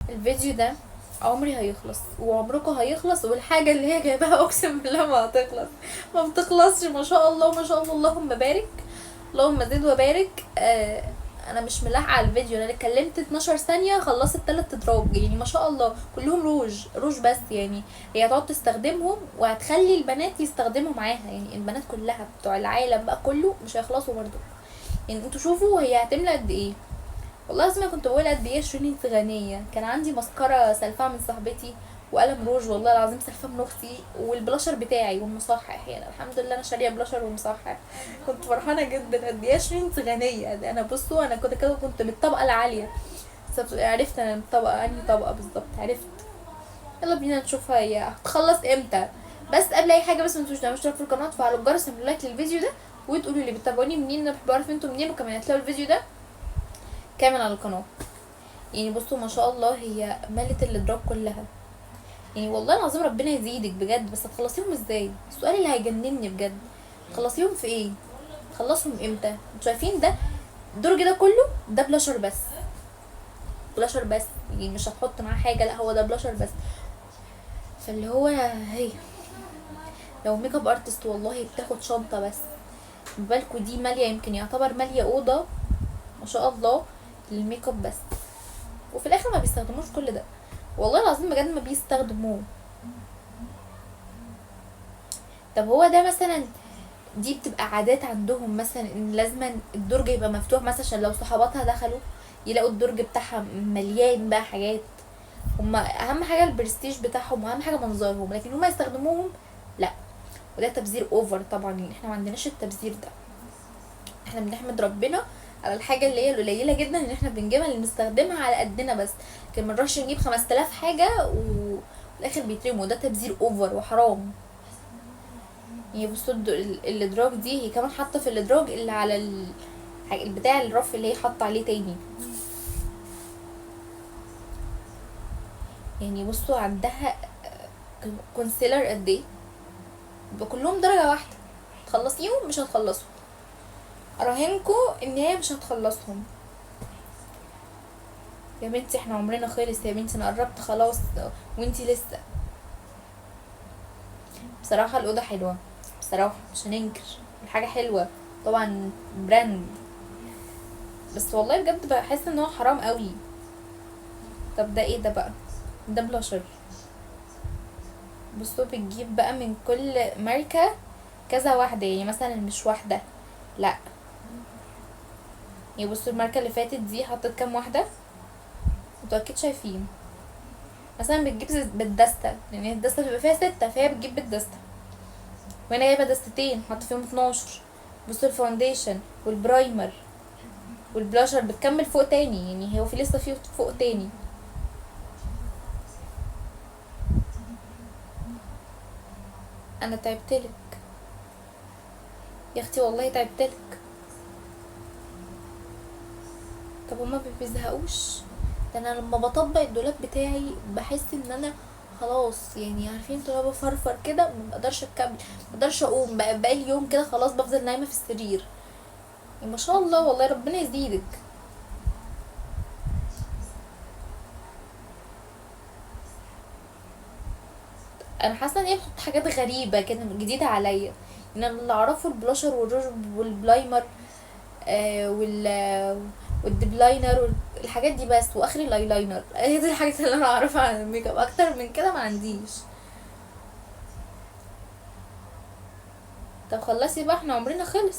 الفيديو ده عمري هيخلص وعمركم هيخلص، والحاجة اللي هي جايباها اقسم بالله ما هتخلص، ما بتخلصش. ما شاء الله ما شاء الله، اللهم بارك، اللهم زد وبارك. انا مش ملاحقه على الفيديو، انا اللي اتكلمت 12 ثانيه خلصت 3 اضراب يعني، ما شاء الله كلهم روج روج بس يعني. هي هتقعد تستخدمهم وهتخلي البنات يستخدموا معاها، يعني البنات كلها بتوع العالم بقى كله مش هيخلصوا برضو. يعني انتوا شوفوا هي هتملى قد ايه. والله العظيم أنا كنت بقول قد ايه شيرين انت غنيه. كان عندي مسكره سلفها من صاحبتي، وقلم روج والله العظيم سلفاه من اختي، والبلاشر بتاعي والمصحح. يعني الحمد لله انا شاريه بلاشر ومصحح. كنت فرحانه جدا قد ايه شيرين انت غنيه. ده انا بصوا انا كده كده كنت من الطبقه العاليه، عرفت انا من الطبقه انهي طبقه بالظبط عرفت. يلا بينا نشوفها هي هتخلص امتى. بس قبل اي حاجه بس ما تنسوش تعملوا اشتراك في القناه وتفعلوا الجرس وتعملوا لايك للفيديو ده، وتقولوا لي بتتابعوني منين. انا بحب اعرف انتوا منين، وكمان هتلاقوا الفيديو ده كامل على القناه. يعني بصوا ما شاء الله هي ملت الادراك كلها. يعني والله العظيم ربنا يزيدك بجد. بس هتخلصيهم ازاي؟ السؤال اللي هيجنني بجد، تخلصيهم في ايه؟ تخلصهم امتى؟ انتوا شايفين ده الدرج ده كله ده بلاشر بس، بلاشر بس. يعني مش هتحط معاه حاجه، لا هو ده بلاشر بس. فاللي هو هي لو ميك اب ارتست والله بتاخد شنطه بس، بالكوا دي ماليه، يمكن يعتبر ماليه اوضه ما شاء الله للميك اب بس، وفي الاخر ما بيستخدموش كل ده. والله العظيم بجد ما بيستخدموه. طب هو ده مثلا دي بتبقى عادات عندهم مثلا ان لازم الدرج يبقى مفتوح مثلا عشان لو صحاباتها دخلوا يلاقوا الدرج بتاعها مليان بقى حاجات. هما اهم حاجه البرستيج بتاعهم واهم حاجه منظرهم، لكن هما يستخدموهم لا. وده تبذير اوفر طبعا. يعني احنا ما عندناش التبذير ده، احنا بنحمد ربنا على الحاجه اللي هي القليله جدا اللي احنا بنجيبها اللي بنستخدمها على قدنا بس. لكن منروحش نجيب 5000 حاجه وفي الاخر بيترموا. ده تبذير اوفر وحرام. يعني بصوا الادراج دي هي كمان حاطه في الادراج اللي على البتاع الرف اللي هي حاطه عليه تاني. يعني بصوا عندها كونسيلر قد ايه، كلهم درجه واحده. تخلصيهم مش هتخلصوا، اراهنكوا ان هي مش هتخلصهم. يا بنتي احنا عمرنا خلص يا بنتي، انا قربت خلاص وانتي لسه. بصراحه الاوضه حلوه، بصراحه مش هننكر الحاجه حلوه طبعا، براند. بس والله بجد بحس ان هو حرام قوي. طب ده ايه ده بقى؟ ده بلاشر. بصوا بتجيب بقى من كل ماركة كذا واحدة، يعني مثلا مش واحدة لا. يعني بصوا الماركة اللي فاتت دي حطت كام واحدة، انتوا اكيد شايفين. مثلا بتجيب بالدستة، لان الدستة بيبقى فيها 6 فهي بتجيب بالدستة. وهنا جايبة دستتين حط فيهم 12. بصوا الفاونديشن والبرايمر والبلاشر بتكمل فوق تاني، يعني هو في لسه فيه فوق تاني. انا تعبتلك يا اختي والله تعبتلك. طب هما بيزهقوش؟ ده انا لما بطبق الدولاب بتاعي بحس ان انا خلاص، يعني عارفين انتوا لما بفرفر كده ما بقدرش اكمل، ما بقدرش اقوم بقى اليوم كده خلاص بفضل نايمه في السرير. يعني ما شاء الله والله ربنا يزيدك. انا حاسه ان هي بتحط حاجات غريبه كده جديده عليا. ان انا اللي اعرفه البلاشر والروج والبلايمر والدبلاينر والحاجات دي بس، واخري الايلاينر. هي دي الحاجات اللي انا اعرفها عن الميك اب، اكتر من كده ما عنديش. طب خلصي بقى احنا عمرنا خلص.